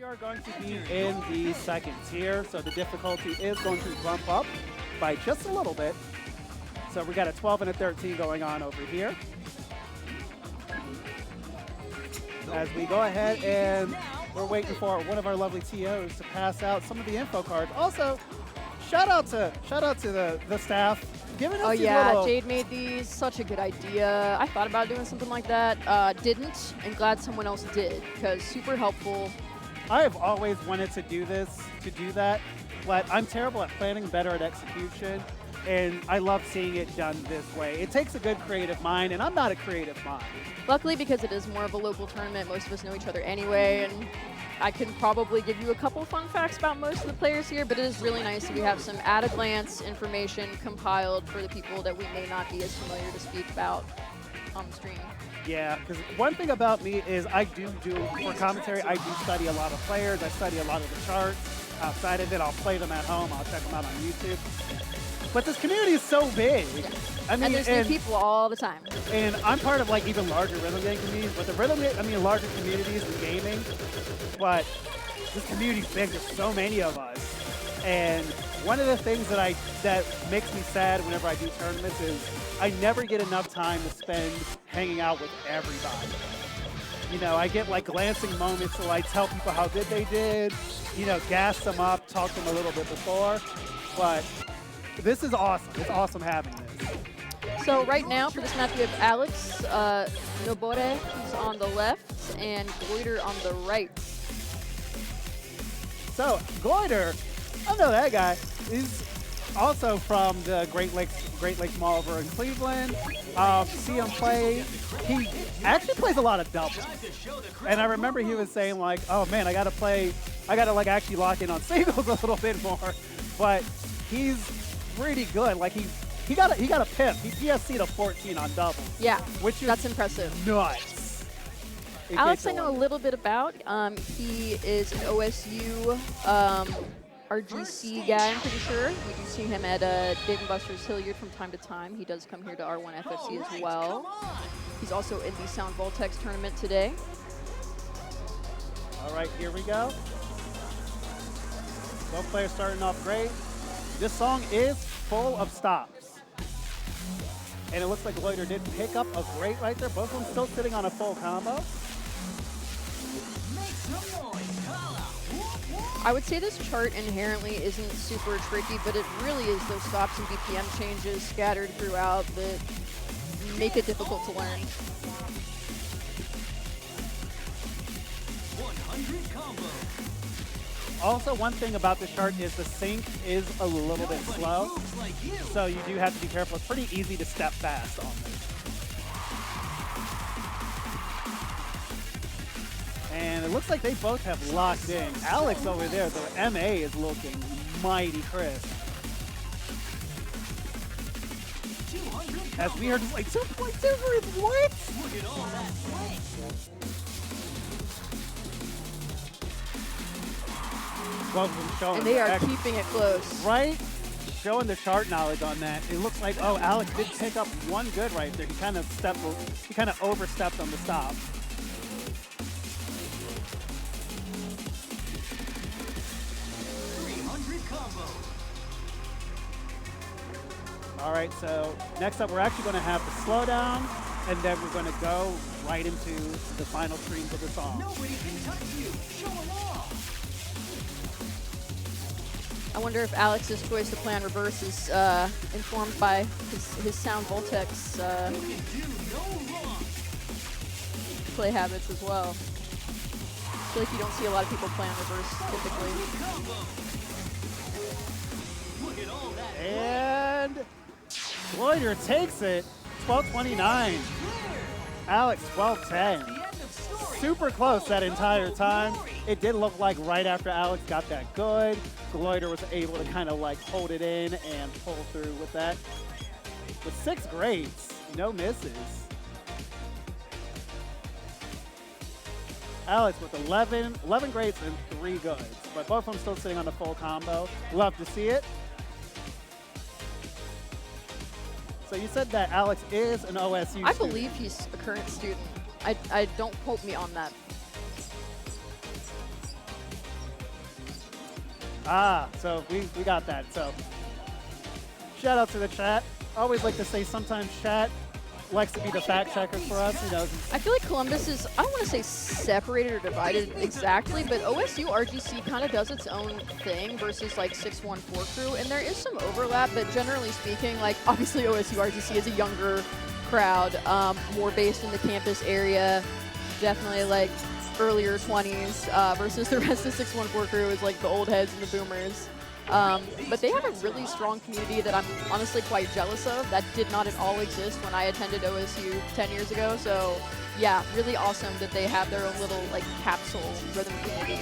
are going to be in the second tier, so the difficulty is going to bump up by just a little bit. So we got a 12 and a 13 going on over here. As we go ahead and we're waiting for one of our lovely TOs to pass out some of the info cards. Also, shout out to the staff. Giving us Oh these yeah, little Jade made these. Such a good idea. I thought about doing something like that. Didn't, and glad someone else did, because super helpful. I have always wanted to do that, but I'm terrible at planning, better at execution, and I love seeing it done this way. It takes a good creative mind, and I'm not a creative mind. Luckily, because it is more of a local tournament, most of us know each other anyway, and I can probably give you a couple fun facts about most of the players here, but it is really nice that we have some at-a-glance information compiled for the people that we may not be as familiar to speak about on the stream. Yeah, because one thing about me is I do for commentary, I do study a lot of players, I study a lot of the charts. Outside of it, I'll play them at home, I'll check them out on YouTube. But this community is so big. Yeah. I mean, and there's new people all the time. And I'm part of like even larger rhythm game communities, but larger communities in gaming. But this community's big, there's so many of us. And one of the things that makes me sad whenever I do tournaments is I never get enough time to spend hanging out with everybody. You know, I get like glancing moments to like tell people how good they did, you know, gas them up, talk to them a little bit before. But this is awesome. It's awesome having this. So right now for this match we have Alex, Nobore, who's on the left, and Gloider on the right. So Gloider, I know that guy. He's also from the Great Lakes Mall over in Cleveland. See him play. He actually plays a lot of doubles. And I remember he was saying like, oh man, I gotta like actually lock in on singles a little bit more. But he's pretty good. Like he got a pimp. He PSC'd a 14 on doubles. Yeah, which is that's impressive. Nuts. Alex, I know a little bit about. He is an OSU RGC guy, I'm pretty sure. We do see him at Dave & Buster's Hilliard from time to time. He does come here to R1 FFC as well. He's also in the Sound Voltex tournament today. All right, here we go. Both players starting off great. This song is full of stops. And it looks like Gloider did pick up a great right there. Both of them still sitting on a full combo. I would say this chart inherently isn't super tricky, but it really is those stops and BPM changes scattered throughout that make it difficult to learn. 100 combo. Also, one thing about this chart is the sync is a little bit slow, so you do have to be careful. It's pretty easy to step fast on this. And it looks like they both have locked in. Alex over there, the MA is looking mighty crisp. As we are just like 2.2 for what? Look at all that play. Both of them showing And they are actually, keeping it close. right? Showing the chart knowledge on that. It looks like, oh, Alex did pick up one good right there. He kind of overstepped on the stop. All right, so next up, we're actually going to have the slowdown, and then we're going to go right into the final streams of the song. Nobody can touch you. Show 'em off. I wonder if Alex's choice to play on reverse is informed by his Sound Voltex play habits as well. I feel like you don't see a lot of people play on reverse typically. And Gloider takes it, 12:29. Alex, 12:10. Super close that entire time. It did look like right after Alex got that good, Gloider was able to kind of like hold it in and pull through with that. With 6 greats, no misses. Alex with 11 greats and 3 goods, but both of them still sitting on the full combo. Love to see it. So you said that Alex is an OSU student. I believe he's a current student. I don't quote me on that. So we got that. So shout out to the chat. I always like to say sometimes chat likes to be the fact checkers for us. You know. I feel like Columbus is, I don't want to say separated or divided exactly, but OSU RGC kind of does its own thing versus like 614 crew, and there is some overlap, but generally speaking, like obviously OSU RGC is a younger crowd, more based in the campus area, definitely like earlier 20s versus the rest of 614 crew is like the old heads and the boomers. But they have a really strong community that I'm honestly quite jealous of. That did not at all exist when I attended OSU 10 years ago. So yeah, really awesome that they have their own little like capsule rhythm community.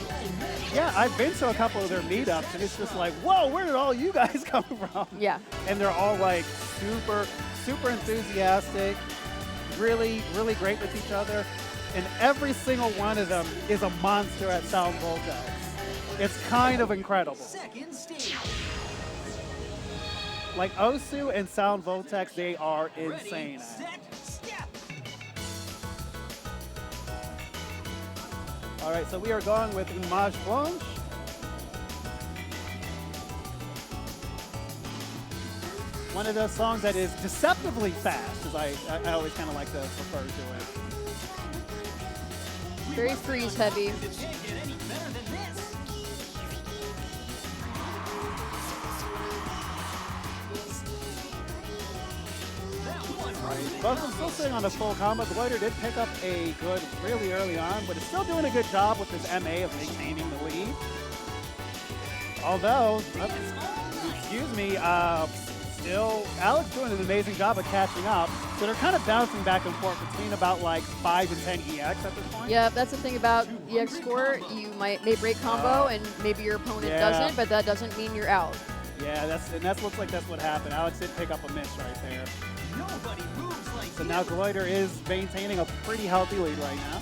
Yeah, I've been to a couple of their meetups, and it's just like, whoa, where did all you guys come from? Yeah. And they're all like super enthusiastic, really great with each other. And every single one of them is a monster at Sound Voltex. It's kind of incredible. Second stage. Like OSU and Sound Voltex, they are insane. Ready, set, step. All right, so we are going with Mage Blanche. One of those songs that is deceptively fast, as I always kind of like to refer to it. Very freeze heavy. You can't get any better than this. Both of them still sitting on a full combo. Gloider did pick up a good really early on, but is still doing a good job with his MA of maintaining the lead. Although, excuse me, still Alex doing an amazing job of catching up. So they're kind of bouncing back and forth between about like 5 and 10 EX at this point. Yeah, that's the thing about EX score. You may break combo and maybe your opponent doesn't, but that doesn't mean you're out. Yeah, that looks like that's what happened. Alex did pick up a miss right there. Nobody moves like So now Gloider is maintaining a pretty healthy lead right now.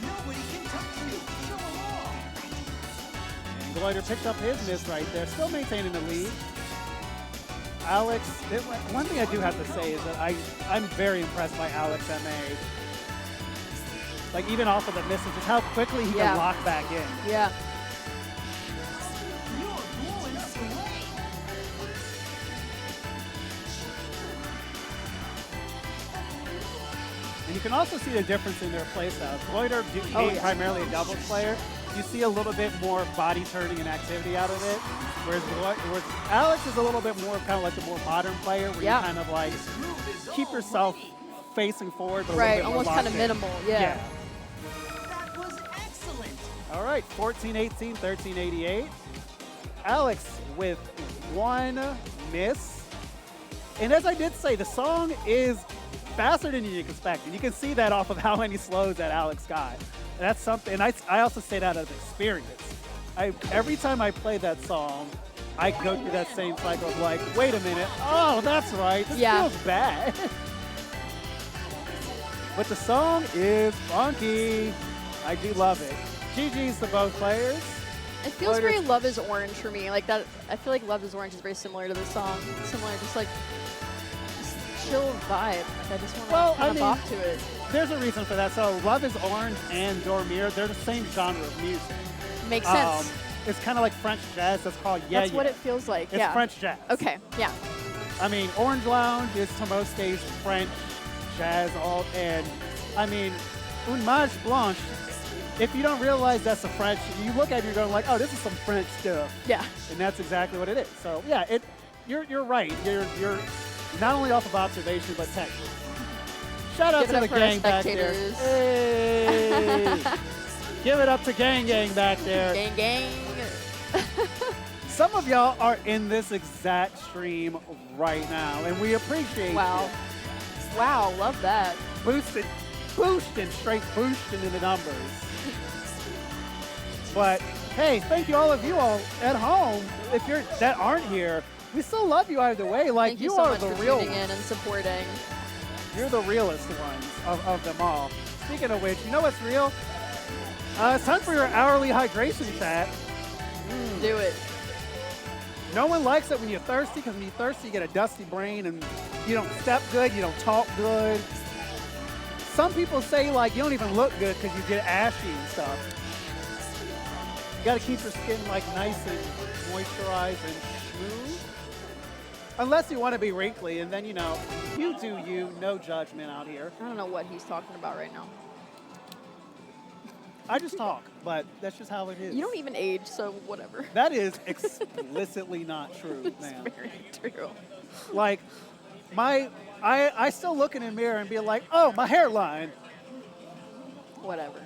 nobody can touch you. Show 'em all. And Gloider picked up his miss right there, still maintaining the lead. Alex, one thing I do have to say is that I'm very impressed by Alex MA. Like even off of the misses, just how quickly he can lock back in. Yeah. You're blowing us away. And you can also see the difference in their playstyles. Gloider being primarily a doubles player, you see a little bit more body turning and activity out of it. Whereas Alex is a little bit more kind of like the more modern player where you kind of like keep yourself facing forward, but a little bit more almost kind of locked in. minimal. Yeah. That was excellent. All right, 14-18, 13-88. Alex with one miss. And as I did say, the song is faster than you expect. And you can see that off of how many slows that Alex got. And that's something, and I also say that out of experience. Every time I play that song, I go through that same cycle of like, wait a minute, oh, that's right, this feels bad. But the song is funky. I do love it. GG's to both players. It feels very Love is Orange for me. Like that, I feel like Love is Orange is very similar to the song. Similar, just like chill vibe. Like I just want to kind of bop to it. There's a reason for that. So Love is Orange and Dormir, they're the same genre of music. Makes sense. It's kind of like French jazz. That's called That's what it feels like. It's French jazz. Okay. Yeah. I mean, Orange Lounge is to most days French jazz, and I mean, une mage blanche. If you don't realize that's a French, you look at it, you're going like, oh, this is some French stuff. Yeah. And that's exactly what it is. So yeah, you're right. You're not only off of observation, but technique. Shout out to the gang back there. Hey. Give it up to Gang back there. Gang. Some of y'all are in this exact stream right now, and we appreciate Wow. you. Wow, love that. Straight boosting in the numbers. But hey, thank you all of you all at home. If you're that aren't here, we still love you either way. Like Thank you so are much the for real tuning in and supporting. You're the realest ones of them all. Speaking of which, you know what's real? It's time for your hourly hydration chat. Do it. No one likes it when you're thirsty, because when you're thirsty, you get a dusty brain and you don't step good, you don't talk good. some people say like you don't even look good because you get ashy and stuff. You gotta keep your skin like nice and moisturized and smooth. Unless you want to be wrinkly, and then you know, you do you, no judgment out here. I don't know what he's talking about right now. I just talk, but that's just how it is. You don't even age, so whatever. That is explicitly not true, It's man. very true. Like, I still look in the mirror and be like, oh, my hairline. Whatever.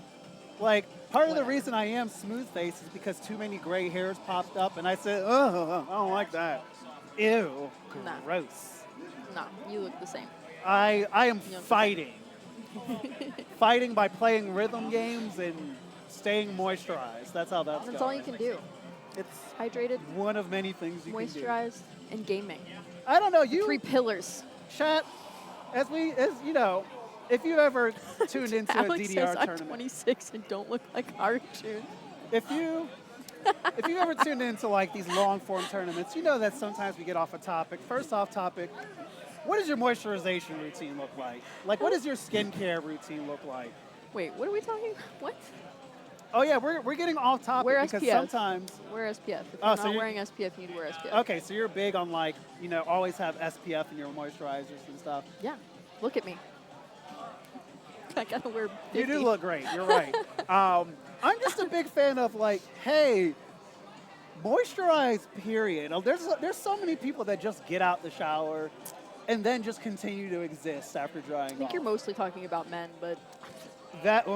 Like, part of the Whatever. reason I am smooth face is because too many gray hairs popped up, and I said, oh, I don't like that. Ew, Nah. gross. No, you look the same. I am You don't- fighting. Fighting by playing rhythm games and staying moisturized. That's how that's That's going. all you can do. It's Hydrated, one of many things you can moisturized, and gaming. do. I don't know, you, 3 pillars. chat, as you know, if you ever tuned into a Alex DDR says I'm tournament, 26 and don't look like Arjun. if you ever tuned into like these long form tournaments, you know that sometimes we get off a topic. First off topic, what does your moisturization routine look like? Like, what does your skincare routine look like? Wait, what are we talking about? What? Oh yeah, we're getting off topic Wear because SPF. sometimes. Wear SPF. If you're Oh, so not you're- wearing SPF, you need to wear SPF. Okay, so you're big on like, you know, always have SPF in your moisturizers and stuff. Yeah, look at me. I gotta wear 50. You do look great. You're right. I'm just a big fan of like, hey, moisturize. Period. There's so many people that just get out the shower and then just continue to exist after drying I think off. you're mostly talking about men, but That,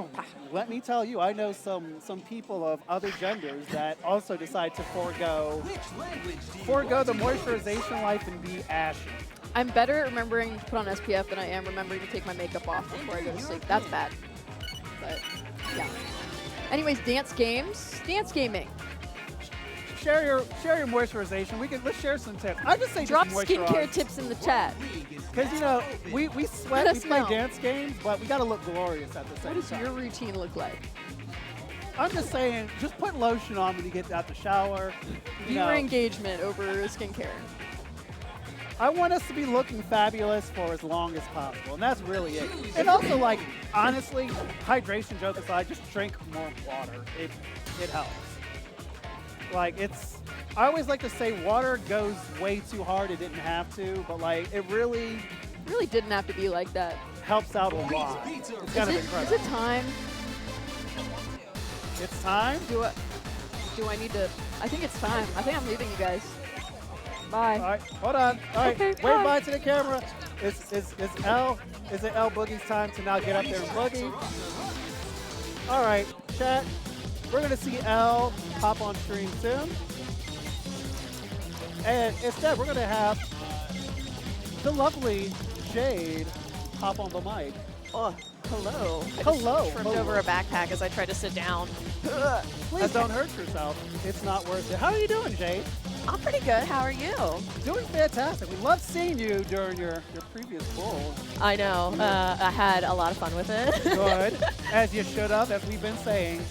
let me tell you, I know some people of other genders that also decide to forego the moisturization life and be ashy. I'm better at remembering to put on SPF than I am remembering to take my makeup off before I go to sleep. That's bad. But, yeah. Anyways, dance games. Dance gaming. Share your moisturization. Let's share some tips. I just say Drop just moisturize. skincare tips in the chat. Because, you know, we sweat, Let we us play know. dance games, but we got to look glorious at the same What does time. your routine look like? I'm just saying, just put lotion on when you get out the shower. You Viewer know, engagement over skincare. I want us to be looking fabulous for as long as possible, and that's really it. And also, like, honestly, hydration joke aside, just drink more water. It helps. Like, I always like to say water goes way too hard. It didn't have to, but like, it really Really didn't have to be like that. helps out a lot. It's kind of Is incredible. it time? It's time. Do I need to? I think it's time. I think I'm leaving you guys. Bye. All right, hold on. All right, Okay, wave bye. bye to the camera. Is it L Boogie's time to now get up there and boogie? All right, chat. We're gonna see L pop on stream soon, and instead we're gonna have the lovely Jade pop on the mic. Oh, hello. Hello. Tripped over a backpack as I tried to sit down. Please don't hurt yourself. It's not worth it. How are you doing, Jade? I'm pretty good. How are you? Doing fantastic. We love seeing you during your previous bowl. I know. I had a lot of fun with it. Good, as you should have, as we've been saying.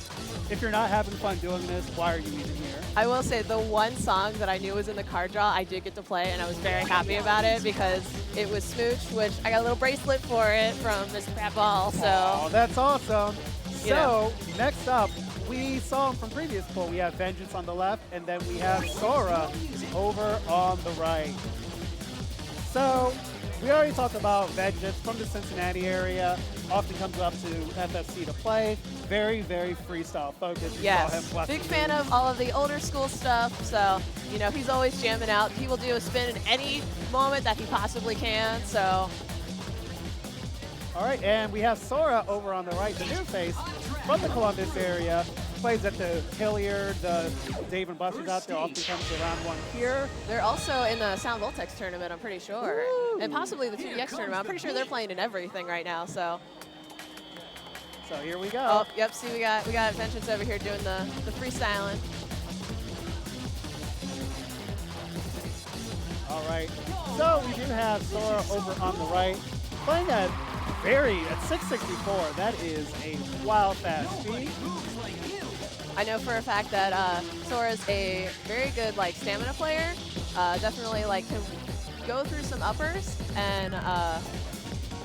If you're not having fun doing this, why are you even here? I will say the one song that I knew was in the card draw, I did get to play, and I was very happy about it because it was Smooch, which I got a little bracelet for it from Mr. Crapball. So Oh, that's awesome. You know. So, next up, we saw him from previous poll. We have Vengeance on the left, and then we have Sora over on the right. So, we already talked about Vengeance from the Cincinnati area. Often comes up to FFC to play. Very, very freestyle focused. We saw him yes, bless big the fan room. of all of the older school stuff. So, you know, he's always jamming out. He will do a spin in any moment that he possibly can. So, All right, and we have Sora over on the right, the new face from the Columbus area. Plays at the Hilliard, the Dave and Buster's out there, often comes to round one here. they're also in the Sound Voltex tournament, I'm pretty sure. And possibly the 2DX tournament. I'm pretty sure they're playing in everything right now. So, So here we go. oh, yep, see we got Vengeance over here doing the freestyling. All right, so we do have Sora over on the right, playing at 664. That is a wild fast speed. I know for a fact that Sora's a very good like stamina player. Definitely like can go through some uppers and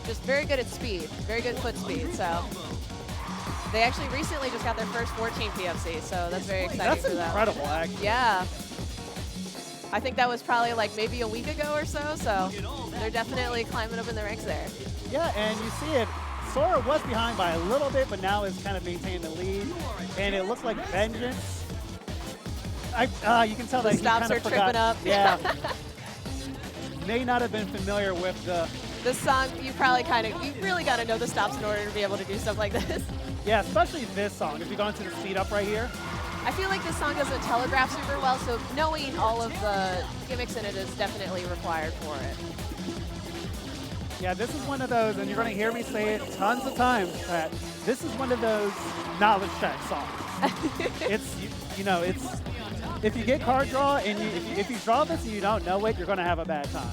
just very good at speed, very good foot speed. So they actually recently just got their first 14 PFC, so that's very exciting That's for them. incredible, actually. Yeah. I think that was probably like maybe a week ago or so, so they're definitely climbing up in the ranks there. Yeah, and you see it. Sora was behind by a little bit, but now is kind of maintaining the lead. And it looks like Vengeance. You can tell The that stops he are kind of forgot. tripping up. Yeah. May not have been familiar with the. This song, you really got to know the stops in order to be able to do stuff like this. Yeah, especially this song. If you go into the speed up right here. I feel like this song doesn't telegraph super well, so knowing all of the gimmicks in it is definitely required for it. Yeah, this is one of those, and you're going to hear me say it tons of times, that this is one of those knowledge check songs. It's, you know, it's, if you get card draw and if you draw this and you don't know it, you're going to have a bad time.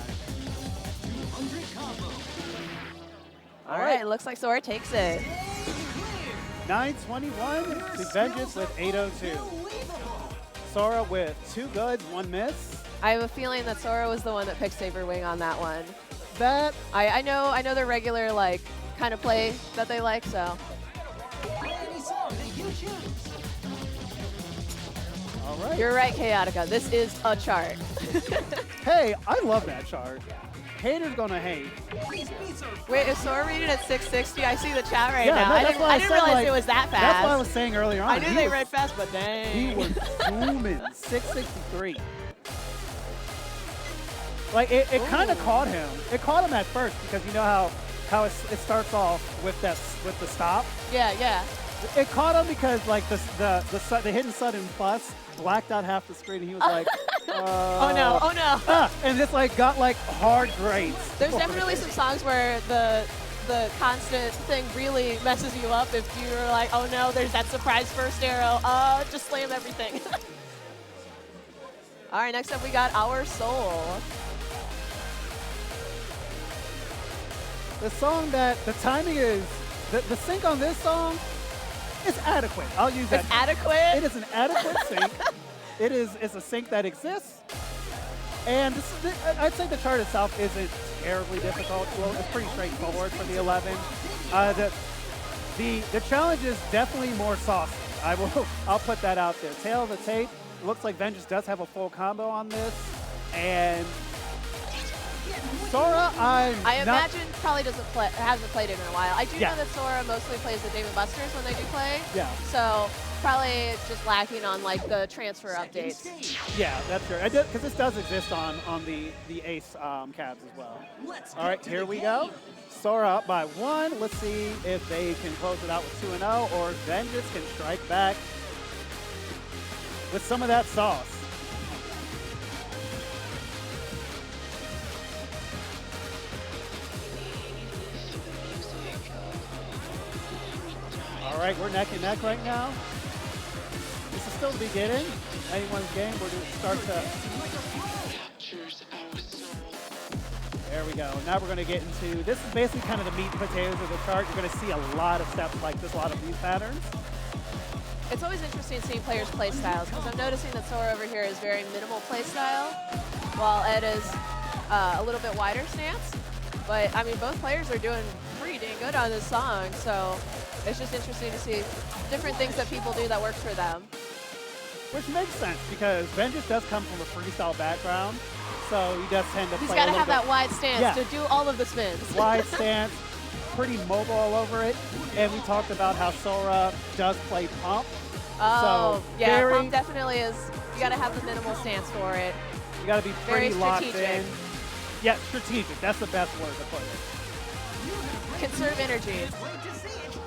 All right, looks like Sora takes it. 921 to Vengeance with 802. Sora with 2 goods, 1 miss. I have a feeling that Sora was the one that picked Saber Wing on that one. That I know their regular like kind of play that they like, so. Any song that you choose. all right. You're right, Chaotica. This is a chart. Hey, I love that chart. Haters gonna hate. These beats are Wait, is Sora reading at 660? I see the chat right Yeah, now. no, I that's didn't, why I I didn't said, realize like, it was that fast. That's what I was saying earlier on. I knew He they was- read fast, but dang. He was booming, 663. Like it kind of caught him. It caught him at first because you know how it starts off with the stop. Yeah, yeah. It caught him because like the hidden sudden plus blacked out half the screen, and he was like, Oh no, oh no. and just like got like hard grades. There's definitely some songs where the constant thing really messes you up if you're like, oh no, there's that surprise first arrow. Just slam everything. All right, next up we got Our Soul. The song that the timing is the sync on this song is adequate. I'll use that. It's adequate. It is an adequate sync. It's a sync that exists. And I'd say the chart itself isn't terribly difficult. Well, it's pretty straightforward for the 11. The challenge is definitely more saucy. I'll put that out there. Tail of the tape. Looks like Vengeance does have a full combo on this. And Sora, I imagine probably hasn't played it in a while. I do Yeah. know that Sora mostly plays the Dave & Buster's when they do play. Yeah. So probably just lacking on like the transfer updates. Yeah, that's true. Because this does exist on the Ace cabs as well. Let's All right, here we go. Sora up by 1. Let's see if they can close it out with 2-0 or Vengeance can strike back with some of that sauce. All right, we're neck and neck right now. This is still the beginning. Anyone's game. We're going to start to. There we go. Now we're going to get into, this is basically kind of the meat and potatoes of the chart. You're going to see a lot of steps like this, a lot of these patterns. It's always interesting seeing players' play styles because I'm noticing that Sora over here is very minimal play style, while Ed is a little bit wider stance. But I mean, both players are doing pretty dang good on this song, so it's just interesting to see different things that people do that works for them. Which makes sense because Vengeance does come from a freestyle background, so he does tend to He's play got a to little have bit that wide stance Yeah. to do all of the spins. wide stance, pretty mobile all over it. And we talked about how Sora does play pump. Oh, So, yeah, very- pump definitely is. You got to have the minimal stance for it. You got to be Very pretty locked strategic. in. Yeah, strategic. That's the best word to put it. Conserve energy. wait to see it.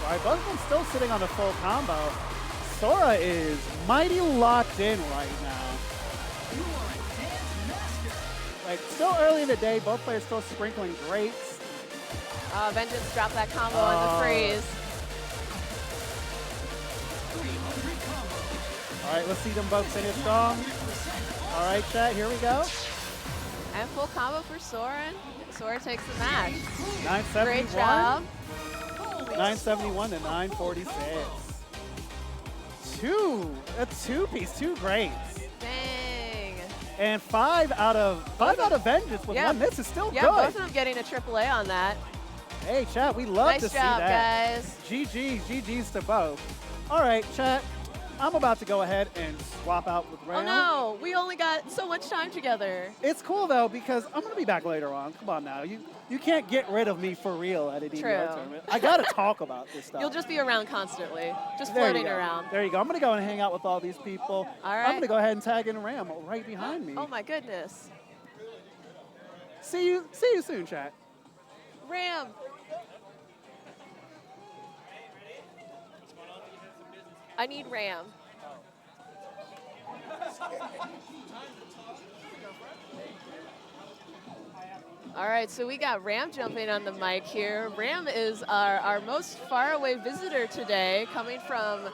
All right, both of them still sitting on a full combo. Sora is mighty locked in right now. You are a dance master. Like, still early in the day, both players still sprinkling greats. Vengeance dropped that combo in the freeze. 300 combo. All right, let's see them both finish strong. All right, chat, here we go. And full combo for Sora. Sora takes the match. 971. Great job. 971 to 946. A two-piece, 2 greats. Dang. And five out of Vengeance with one miss is still Yeah, good. both of them getting a AAA on that. Hey, chat, we love Nice to see job, that. guys. GG's to both. All right, chat, I'm about to go ahead and swap out with Ram. Oh no, we only got so much time together. It's cool though because I'm gonna be back later on. Come on now, you can't get rid of me for real at a DDR True. tournament. I gotta talk about this stuff. You'll just be around constantly, just There you floating go. around. There you go. I'm gonna go and hang out with all these people. All I'm right. gonna go ahead and tag in Ram right behind me. Oh my goodness. See you soon, chat. Ram. I need Ram. All right, so we got Ram jumping on the mic here. Ram is our most faraway visitor today, coming from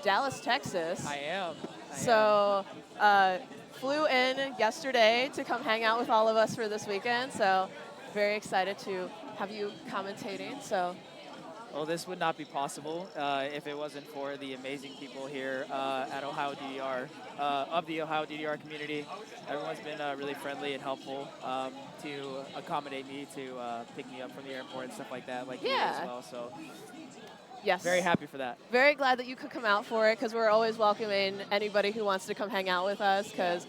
Dallas, Texas. I am. So flew in yesterday to come hang out with all of us for this weekend. So very excited to have you commentating. So Well, this would not be possible if it wasn't for the amazing people here at Ohio DDR, of the Ohio DDR community. Everyone's been really friendly and helpful to accommodate me, to pick me up from the airport and stuff like that, like you as well. So yes, very happy for that. very glad that you could come out for it, because we're always welcoming anybody who wants to come hang out with us. Because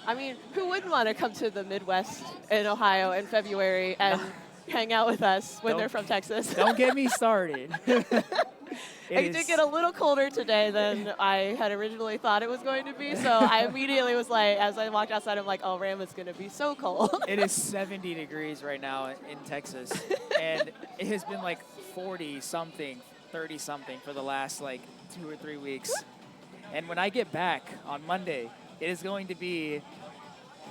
I mean, who wouldn't want to come to the Midwest in Ohio in February and hang out with us when they're from Texas? Don't get me started. It did get a little colder today than I had originally thought it was going to be, so I immediately was like, as I walked outside, I'm like, oh, Ram, it's going to be so cold. It is 70 degrees right now in Texas, and it has been like 40-something, 30-something for the last like 2 or 3 weeks. And when I get back on Monday, it is going to be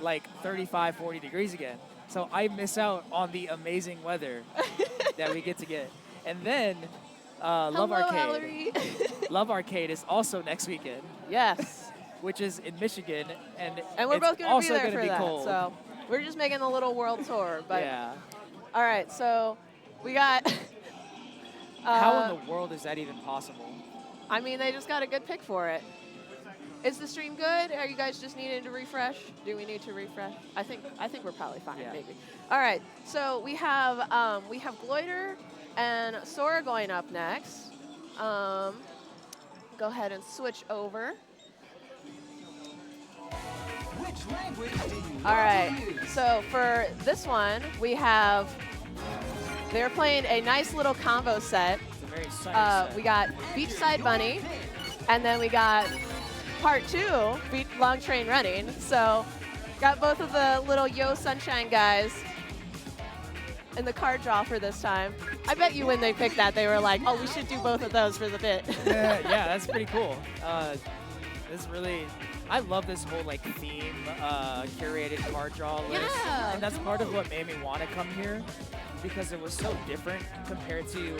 like 35, 40 degrees again. So I miss out on the amazing weather that we get to get. And then Love Hello, Arcade. Valerie. Love Arcade is also next weekend, Yes. which is in Michigan, and And we're it's both going to be also there gonna for be that. cold. So we're just making a little world tour. But yeah. all right, so we got. How in the world is that even possible? I mean, they just got a good pick for it. Is the stream good? Are you guys just needing to refresh? Do we need to refresh? I think we're probably fine, Yeah. maybe. All right, so we have Gloider and Sora going up next. Go ahead and switch over. Which language do you All right, want to use? so for this one, we have, they're playing a nice little combo set. It's a very sunny set. We got Beach Side Bunny, and then we got part 2, Beach Long Train Running. So got both of the little Yo Sunshine guys in the card draw for this time. I bet you when they picked that, they were like, oh, we should do both of those for the bit. Yeah, that's pretty cool. This really, I love this whole like theme curated card draw list. Yeah. And that's part of what made me want to come here, because it was so different compared to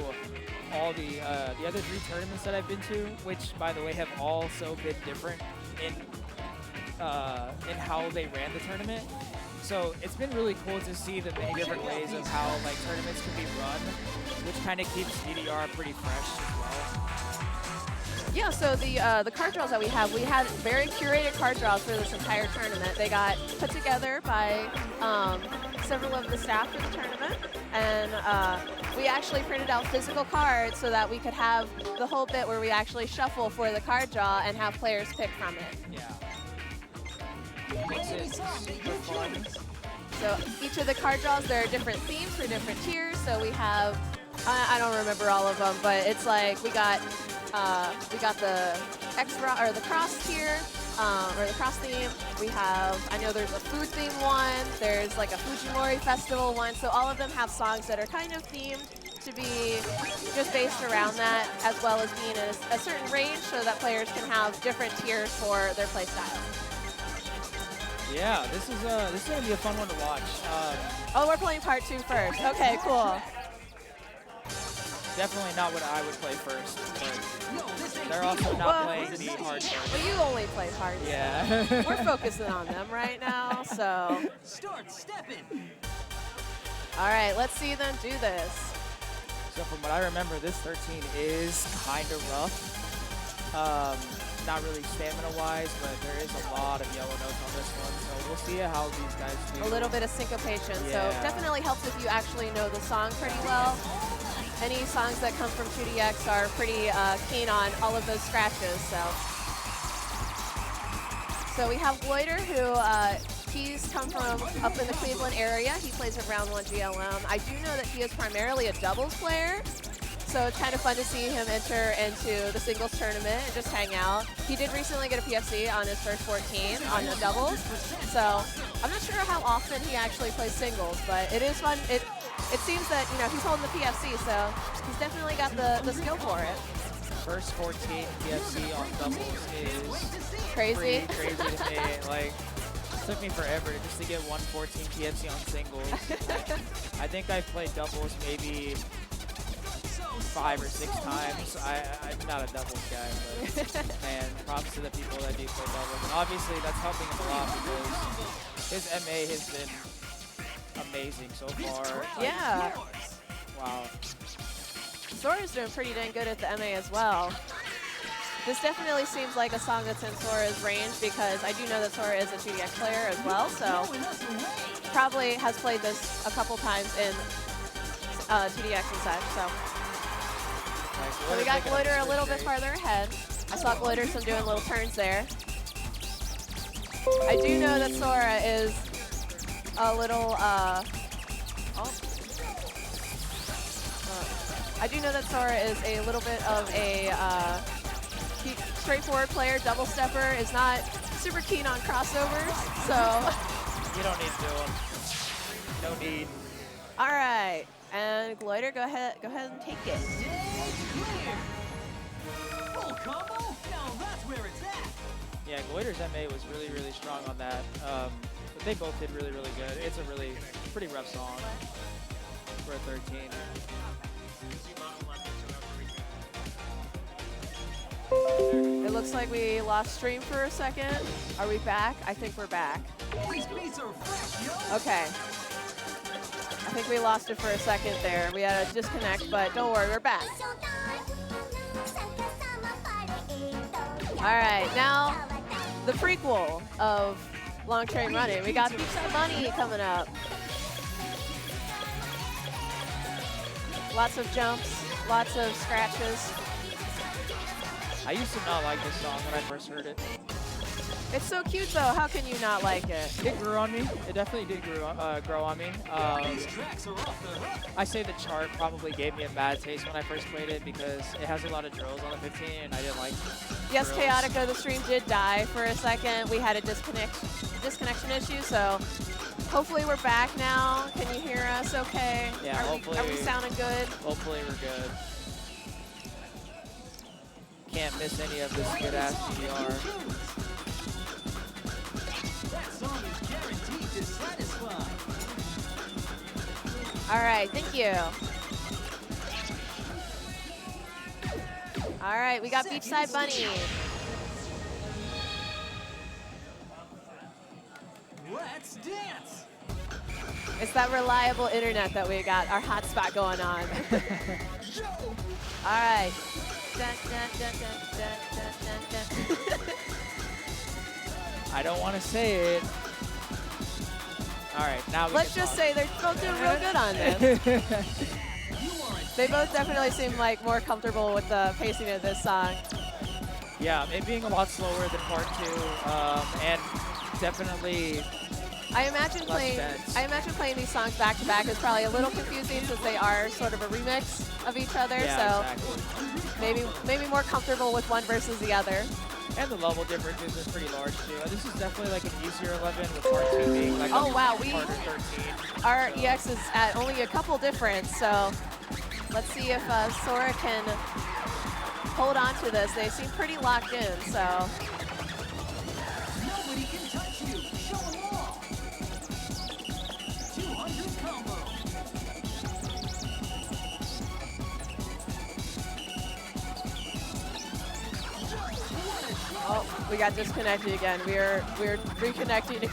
all the other 3 tournaments that I've been to, which by the way have also been different in how they ran the tournament. So it's been really cool to see the many different ways of how like tournaments can be run, which kind of keeps DDR pretty fresh as well. Yeah, so the card draws that we had very curated card draws for this entire tournament. They got put together by several of the staff for the tournament, and we actually printed out physical cards so that we could have the whole bit where we actually shuffle for the card draw and have players pick from it. Yeah. Makes it super fun. So each of the card draws, there are different themes for different tiers. So we have, I don't remember all of them, but it's like we got the XROSS or the cross tier, or the cross theme. We have, I know there's a food theme one. There's like a Fujimori festival one. So all of them have songs that are kind of themed to be just based around that, as well as being in a certain range so that players can have different tiers for their play style. Yeah, this is gonna be a fun one to watch. Oh, we're playing part 2 first. Okay, cool. Definitely not what I would play first, but No, this ain't they're also not Well, playing the hard part. Well, you only play hard. Yeah. We're focusing on them right now, so. Start stepping. All right, let's see them do this. So from what I remember, this 13 is kind of rough. not really stamina-wise, but there is a lot of yellow notes on this one, so we'll see how these guys do. A little bit of syncopation, so Yeah. definitely helps if you actually know the song pretty well. Any songs that come from 2DX are pretty keen on all of those scratches, so we have Gloider, who he's come from up in the Cleveland area. He plays at Round1 GLM. I do know that he is primarily a doubles player, so it's kind of fun to see him enter into the singles tournament and just hang out. He did recently get a PFC on his first 14 on the doubles, so I'm not sure how often he actually plays singles, but it is fun. It seems that, you know, he's holding the PFC, so he's definitely got the skill for it. First 14 PFC on doubles is Crazy. pretty crazy to me. Like, it took me forever just to get 114 PFC on singles. I think I've played doubles maybe 5 or 6 times. I'm not a doubles guy, but man, props to the people that do play doubles. And obviously that's helping him a lot because his MA has been amazing so far. Yeah. Wow. Sora's doing pretty dang good at the MA as well. This definitely seems like a song that's in Sora's range because I do know that Sora is a 2DX player as well, so probably has played this a couple times in 2DX and such, so. So we got Gloider a little bit farther ahead. I saw Gloider doing little turns there. I do know that Sora is a little, I do know that Sora is a little bit of a straightforward player. Double stepper is not super keen on crossovers, so. You don't need to do them. No need. All right, and Gloider, go ahead and take it. Full combo? Now that's where it's at. Yeah, Gloider's MA was really, really strong on that. But they both did really, really good. It's a really pretty rough song for a 13. It looks like we lost stream for a second. Are we back? I think we're back. These beats are fresh, yo. Okay. I think we lost it for a second there. We had a disconnect, but don't worry, we're back. All right, now the prequel of Long Train Running. We got Side Bunny coming up. Lots of jumps, lots of scratches. I used to not like this song when I first heard it. It's so cute though, how can you not like it? It grew on me. It definitely did grow on me. These tracks are off the hook. I say the chart probably gave me a bad taste when I first played it because it has a lot of drills on the 15 and I didn't like Yes, drills. Chaotica, the stream did die for a second. We had a disconnection issue, so hopefully we're back now. Can you hear us okay? Yeah, hopefully. Are we sounding good? Hopefully we're good. Can't miss any of this good-ass DDR. That song is guaranteed to satisfy. All right, thank you. All right, we got Beachside Bunny. Let's dance. It's that reliable internet that we got, our hotspot going on. All right. Dun, dun, dun, dun, dun, dun, dun, dun. I don't want to say it. All right, now we Let's can just talk. say they're both doing real good on this. They both definitely seem like more comfortable with the pacing of this song. Yeah, it being a lot slower than part 2, and definitely I imagine playing these songs back to back is probably a little confusing since they are sort of a remix of each other. Yeah, so exactly. maybe more comfortable with one versus the other. And the level differences are pretty large too. This is definitely like an easier 11 with part 2 being like Oh, a wow, harder 13. Our EX is at only a couple difference, so let's see if Sora can hold on to this. They seem pretty locked in, so. Nobody can touch you. Show them all. 200 combo. Oh, we got disconnected again. We're reconnecting again.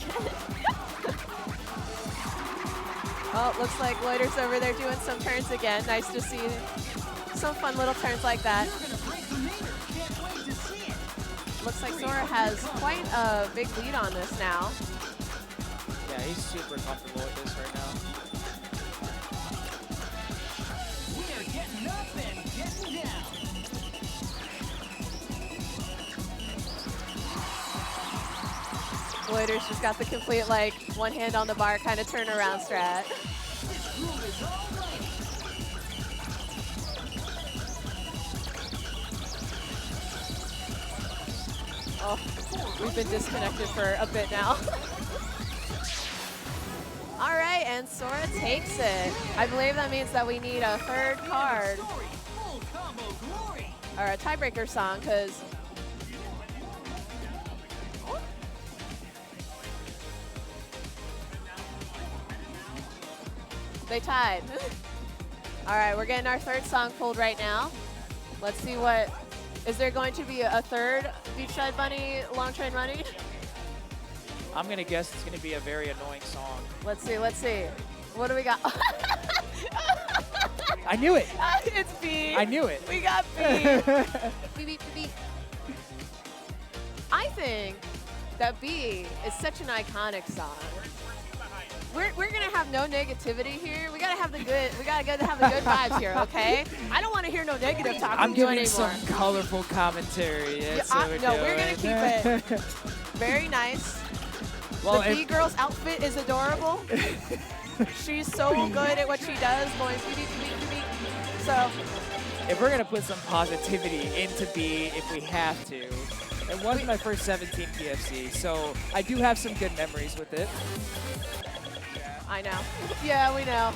Oh, looks like Gloider's over there doing some turns again. Nice to see some fun little turns like that. You're gonna break the meter. Can't wait to see it. Looks like Sora has quite a big lead on this now. Yeah, he's super comfortable with this right now. We're getting up and getting down. Gloider's just got the complete, like, one hand on the bar kind of turnaround strat. This groove is all right. Oh, we've been disconnected for a bit now. All right, and Sora takes it. I believe that means that we need a third card, Story, full combo glory. or a tiebreaker song, because they tied. All right, we're getting our third song pulled right now. Let's see what, is there going to be a third Beachside Bunny long train running? I'm gonna guess it's gonna be a very annoying song. Let's see, let's see. What do we got? I knew it. It's B. I knew it. We got B. B, B, B, B. I think that B is such an iconic song. We're gonna have no negativity here. We gotta have the good. We gotta have the good vibes here, okay? I don't want to hear no negative talk I'm from you giving anymore. some colorful commentary. That's what No, we're gonna keep doing. it very nice. Well, The B girl's outfit is adorable. She's so good at what she does, going beep, beep, beep, beep, beep. So if we're gonna put some positivity into B, if we have to, it was my first 17 PFC, so I do have some good memories with it. I know. Yeah, we know.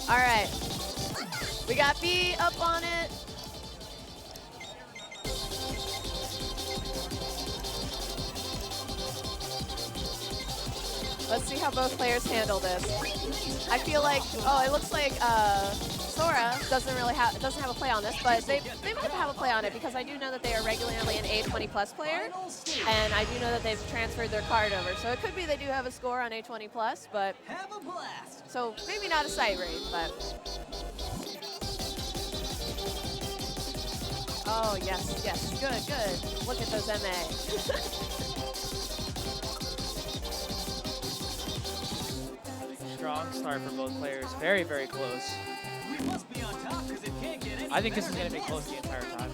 All right. We got B up on it. Let's see how both players handle this. I feel like, oh, it looks like Sora doesn't have a play on this, but they might have a play on it because I do know that they are regularly an A20 plus player, and I do know that they've transferred their card over. So it could be they do have a score on A20 plus, but Have a blast. so maybe not a sight rate, but. Oh yes, yes, good, good. Look at those MA. Strong start for both players. Very, very close. We must be on top because it can't get any I think this is better going to be than close the entire time.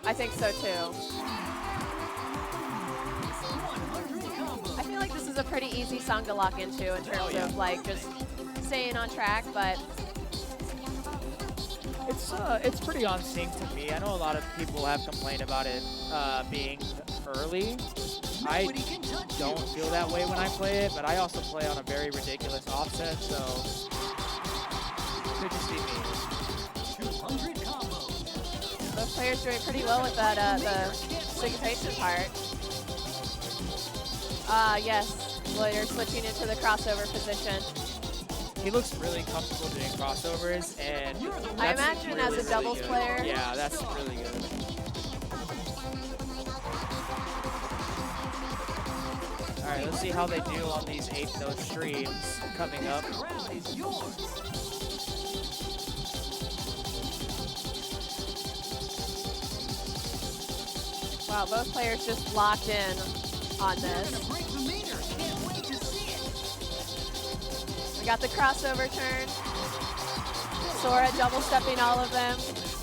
I think so too. 100 combo. I feel like this is a pretty easy song to lock into in terms of like just staying on track, but It's pretty on sync to me. I know a lot of people have complained about it being early. I Nobody can touch don't you. feel that way when I play it, but I also play on a very ridiculous offset, so good to see me. 200 combo. both players doing pretty well with that the syncopation part. Yes, Gloider switching into the crossover position. He looks really comfortable doing crossovers, and I that's imagine as a really doubles good. player. Yeah, that's really good. All right, let's see how they do on these 8-note streams coming up. Crown is yours. Wow, both players just locked in on this. Gonna break the meter. Can't wait to see it. We got the crossover turn. Sora double stepping all of them.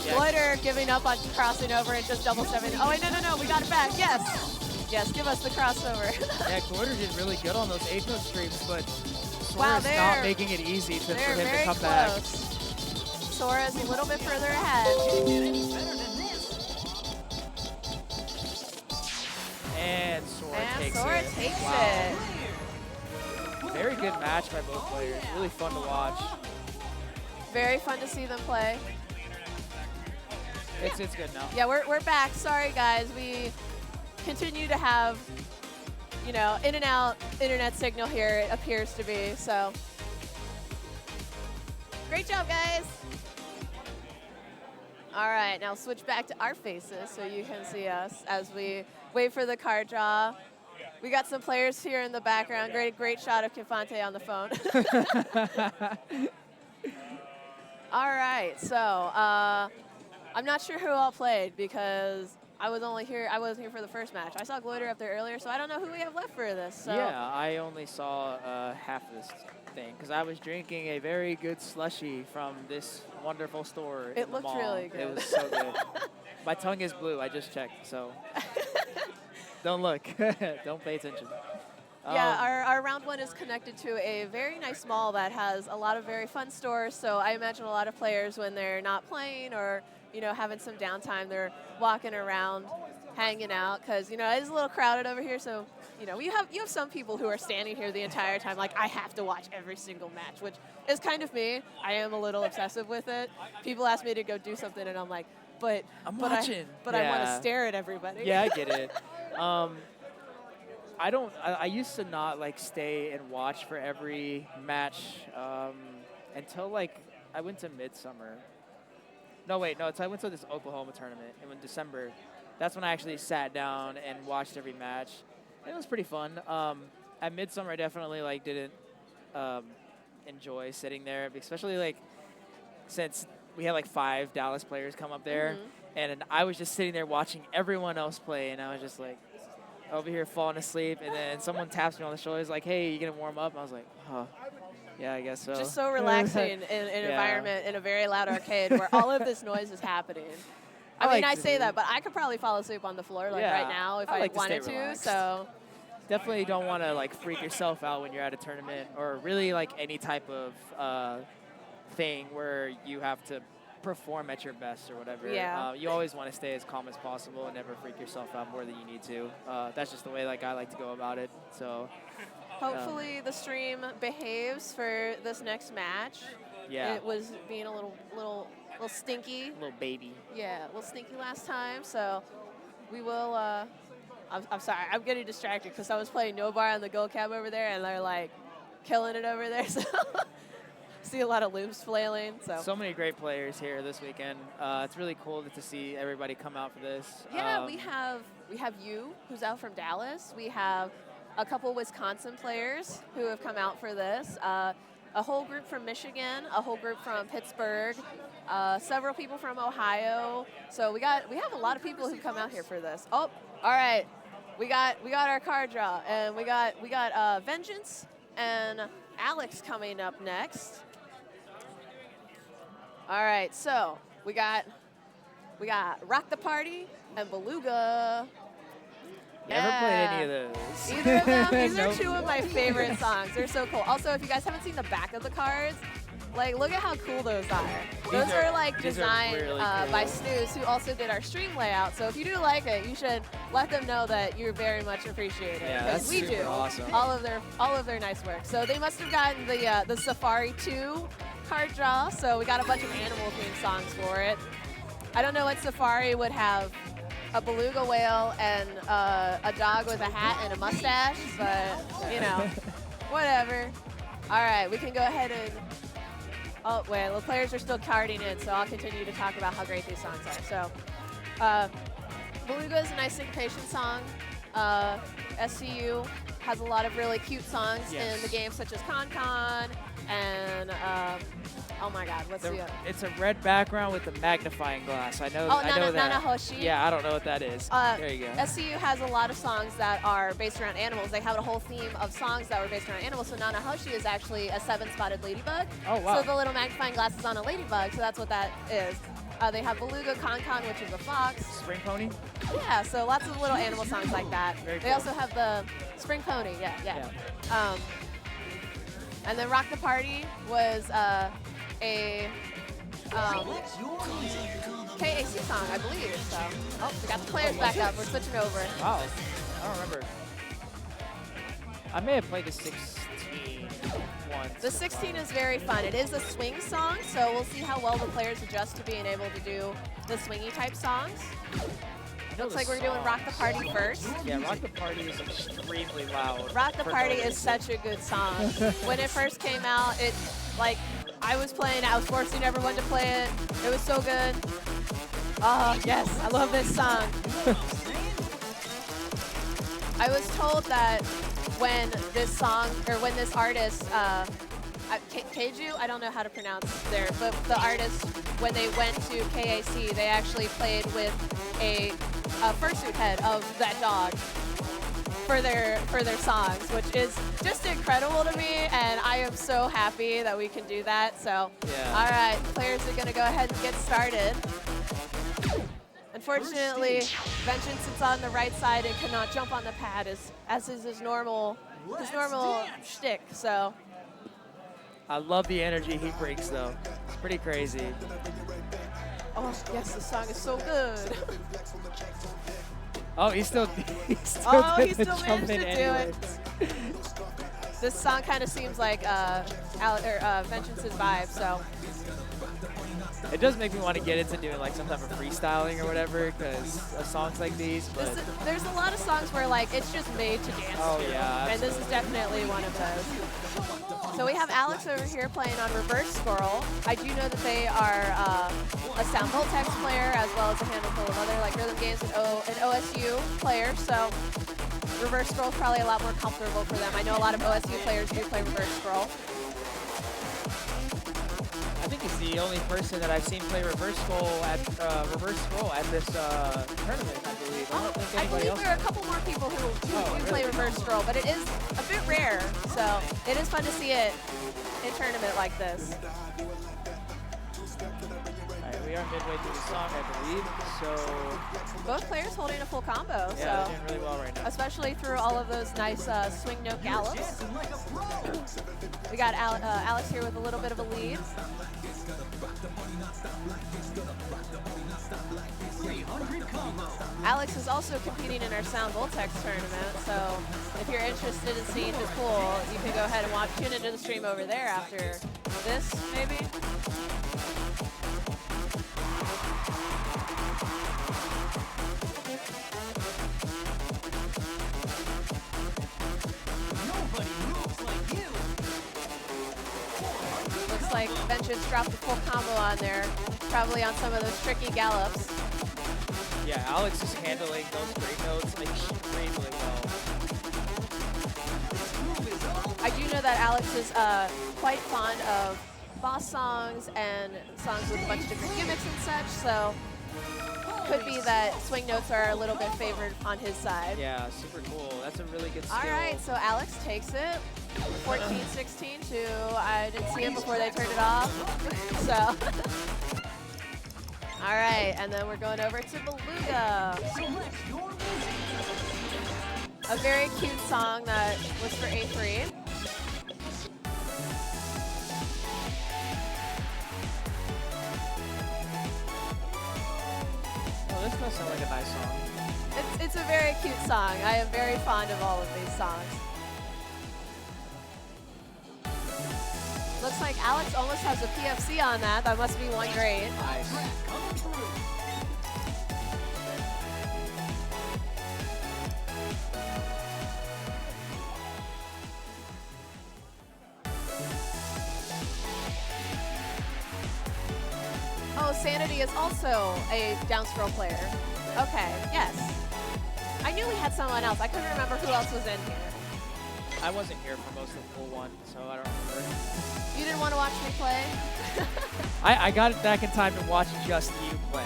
Yeah. Gloider giving up on crossing over and just double stepping. Oh wait, no, we got it back. Yes. Yes, give us the crossover. Yeah, Gloider did really good on those 8-note streams, but Wow, Sora's not making it easy for They're him to very come close. back. Sora's a little bit further ahead. Can't get any better than this. And Sora And takes Sora it. takes Wow. it. Very good match by both players. Really fun to watch. Very fun to see them play. It's good now. Yeah, we're back. Sorry guys, we continue to have, you know, in and out internet signal here, it appears to be, so. Great job, guys. All right, now switch back to our faces so you can see us as we wait for the card draw. We got some players here in the background. Great shot of Kifante on the phone. All right, so I'm not sure who all played because I wasn't here for the first match. I saw Gloider up there earlier, so I don't know who we have left for this. So. Yeah, I only saw half of this thing because I was drinking a very good slushie from this wonderful store. It looked really good. It was so good. My tongue is blue. I just checked, so don't look. Don't pay attention. Yeah, our round one is connected to a very nice mall that has a lot of very fun stores. So I imagine a lot of players when they're not playing or having some downtime, they're walking around, hanging out because it is a little crowded over here. So you have some people who are standing here the entire time, like I have to watch every single match, which is kind of me. I am a little obsessive with it. People ask me to go do something, and I'm like, but watching. I want to stare at everybody. Yeah, I get it. I used to not stay and watch for every match until I went to Midsummer. I went to this Oklahoma tournament in December. That's when I actually sat down and watched every match. And it was pretty fun. At Midsummer, I definitely didn't enjoy sitting there, especially since we had 5 Dallas players come up there, and I was just sitting there watching everyone else play, and I was just over here falling asleep, and then someone taps me on the shoulder, like, "Hey, you gonna warm up?" And I was like, "Huh, yeah, I guess so." Just so relaxing in an environment in a very loud arcade where all of this noise is happening. I mean, I say that, but I could probably fall asleep on the floor right now if I wanted to. So definitely don't want to freak yourself out when you're at a tournament or really any type of thing where you have to perform at your best or whatever. Yeah. You always want to stay as calm as possible and never freak yourself out more than you need to. That's just the way I like to go about it. So hopefully the stream behaves for this next match. Yeah. It was being a little stinky. Little baby. Yeah, a little stinky last time. So we will. I'm sorry, I'm getting distracted because I was playing Nobore on the Go Cab over there, and they're killing it over there. So. See a lot of looms flailing. So many great players here this weekend. It's really cool to see everybody come out for this. Yeah, we have you, who's out from Dallas. We have a couple Wisconsin players who have come out for this. A whole group from Michigan, a whole group from Pittsburgh, several people from Ohio. So we have a lot of people who come out here for this. Oh, all right. We got our card draw, and we got Vengeance and Alex coming up next. All right, so we got Rock the Party and Beluga. Never played any of those. Either of them. These are two of my favorite songs. They're so cool. Also, if you guys haven't seen the back of the cards, look at how cool those are. Those are designed really cool. by Snooze, who also did our stream layout. So if you do like it, you should let them know that you very much appreciate it. Yeah, that's we super do. awesome. All of their nice work. So they must have gotten the Safari 2 card draw. So we got a bunch of animal themed songs for it. I don't know what Safari would have. A beluga whale and a dog with a hat and a mustache, but whatever. All right, we can go ahead and. Oh, wait, the players are still carding in, so I'll continue to talk about how great these songs are. So, Beluga is a nice syncopation song. SCU has a lot of really cute songs in the game, such as Con Con and, oh my God, what's the other? It's a red background with a magnifying glass. I know that. Nanahoshi. Yeah, I don't know what that is. There you go. SCU has a lot of songs that are based around animals. They have a whole theme of songs that were based around animals. So Nanahoshi is actually a 7-spotted ladybug. Oh, wow. So the little magnifying glass is on a ladybug, so that's what that is. They have Beluga, Con Con, which is a fox. Spring Pony? Yeah, so lots of little animal songs like that. Very They cool. also have the Spring Pony, yeah. And then Rock the Party was a KAC song, I believe. So, we got the players back up. We're switching over. Wow. I don't remember. I may have played the 16 once. The 16 is very fun. It is a swing song, so we'll see how well the players adjust to being able to do the swingy type songs. Looks like we're doing Rock the Party first. Yeah, Rock the Party is extremely loud. Rock the Party is such a good song. When it first came out, I was playing, I was forcing everyone to play it. It was so good. Oh, yes, I love this song. I was told that when this song, or when this artist, Keiju, I don't know how to pronounce but the artist, when they went to KAC, they actually played with a fursuit head of that dog for their songs, which is just incredible to me, and I am so happy that we can do that. So, Yeah. all right, players are gonna go ahead and get started. Unfortunately, Vengeance sits on the right side and cannot jump on the pad as is his normal shtick. So. I love the energy he brings, though. It's pretty crazy. Oh, yes, the song is so good. Oh, he still he still managed to do it. This song kind of seems like Vengeance's vibe, so. It does make me want to get into doing like some type of freestyling or whatever, because of songs like these. But there's a lot of songs where like it's just made to dance to, yeah, and this is definitely one of those. So we have Alex over here playing on reverse scroll. I do know that they are a Sound Voltex player as well as a handful of other like rhythm games and OSU players. So reverse scroll is probably a lot more comfortable for them. I know a lot of OSU players do play reverse scroll. I think he's the only person that I've seen play reverse scroll at this tournament, I believe. I believe there are a couple more people who do play reverse scroll, but it is a bit rare, so it is fun to see it in tournament like this. Alright, we are midway through the song, I believe, so... Both players holding a full combo, yeah, so... they're doing really well right now. Especially through all of those nice swing note gallops. We got Alex here with a little bit of a lead. Alex is also competing in our Sound Voltex tournament, so if you're interested in seeing his pool, you can go ahead and tune into the stream over there after this, maybe. Looks like Vengeance dropped the full combo on there, probably on some of those tricky gallops. Yeah, Alex is handling those great notes extremely well. I do know that Alex is quite fond of boss songs and songs with a bunch of different gimmicks and such, so could be that swing notes are a little bit favored on his side. Yeah, super cool. That's a really good skill. All right, so Alex takes it. 14-16 to, I didn't see it before they turned it off, so. All right, and then we're going over to Beluga. A very cute song that was for A3. Oh, this does sound like a nice song. It's a very cute song. I am very fond of all of these songs. Looks like Alex almost has a PFC on that. That must be one grade. Nice. Oh, Sanity is also a down scroll player. Okay, yes. I knew we had someone else. I couldn't remember who else was in here. I wasn't here for most of the full one, so I don't remember. You didn't want to watch me play? I got it back in time to watch just you play.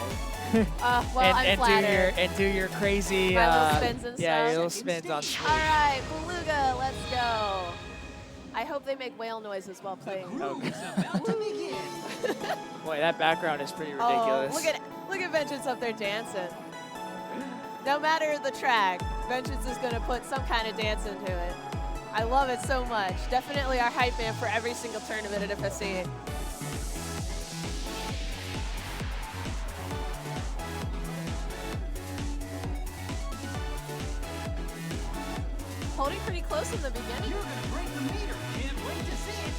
Well, I'm flattered. do your crazy my little spins and yeah, stuff. your little spins on stage. All right, Beluga, let's go. I hope they make whale noises while playing. Okay. Boy, that background is pretty ridiculous. Oh, look at Vengeance up there dancing. No matter the track, Vengeance is going to put some kind of dance into it. I love it so much. Definitely our hype man for every single tournament at FSC. Holding pretty close in the beginning. You're gonna break the meter. Can't wait to see it.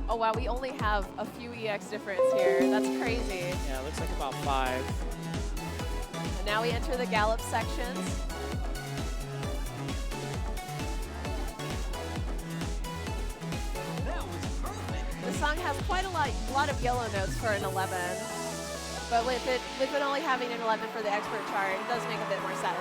Oh wow, we only have a few EX difference here. That's crazy. Yeah, it looks like about 5. And now we enter the gallop sections. song has quite a lot of yellow notes for an 11. But with it only having an 11 for the expert chart, it does make a bit more sense.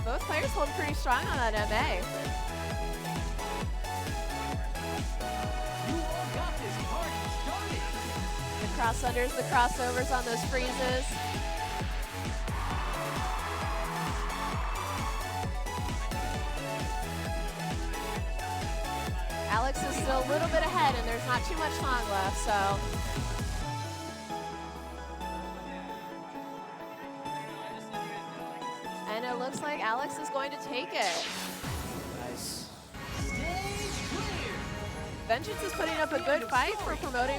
Both players hold pretty strong on that MA. The cross-unders, the crossovers on those freezes. Alex is still a little bit ahead, and there's not too much long left, so. And it looks like Alex is going to take it. Nice. Vengeance is putting up a good fight for promoting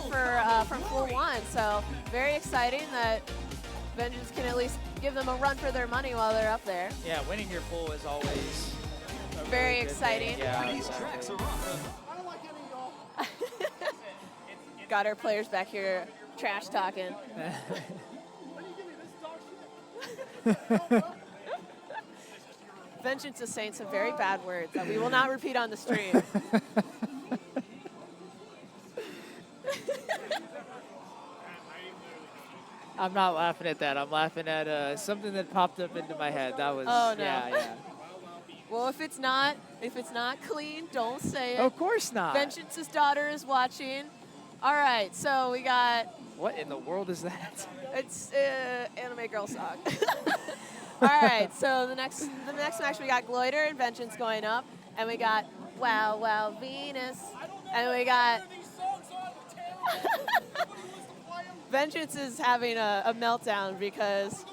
from Pool 1, so very exciting that Vengeance can at least give them a run for their money while they're up there. Yeah, winning your pool is always a Very really good exciting. thing. Yeah, exactly. Got our players back here trash talking. Vengeance is saying some very bad words that we will not repeat on the stream. I'm not laughing at that. I'm laughing at something that popped up into my head. That was, Oh, no. yeah. Well, if it's not clean, don't say it. Of course not. Vengeance's daughter is watching. All right, so we got. What in the world is that? It's anime girl song. All right, so the next match we got Gloider and Vengeance going up, and we got Wow Venus, and we got. Vengeance is having a meltdown because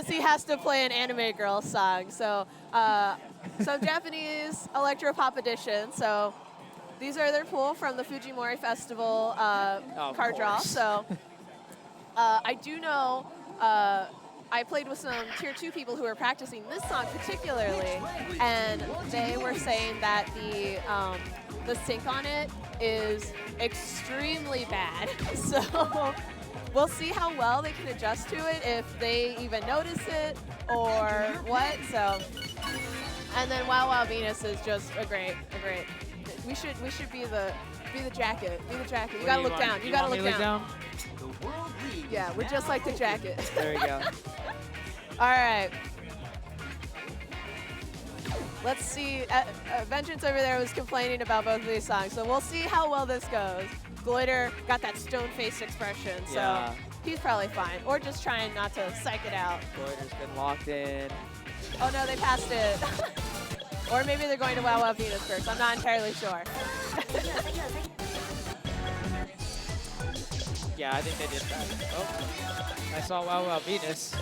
he has to play an anime girl song. So some Japanese electro pop edition. So these are their pool from the Fujimori Festival card draw. So I do know I played with some tier 2 people who were practicing this song particularly, and they were saying that the sync on it is extremely bad. So we'll see how well they can adjust to it, if they even notice it or what. So, and then Wow Venus is just a great. We should be the jacket. Be the jacket. You gotta look down. You gotta look down. Yeah, we're just like the jacket. There you go. All right. Let's see. Vengeance over there was complaining about both of these songs, so we'll see how well this goes. Gloider got that stone-faced expression, so Yeah. he's probably fine. Or just trying not to psych it out. Gloider's been locked in. Oh no, they passed it. Or maybe they're going to Wow Venus first. I'm not entirely sure. Yeah, I think they did that. Oh, I saw Wow Venus.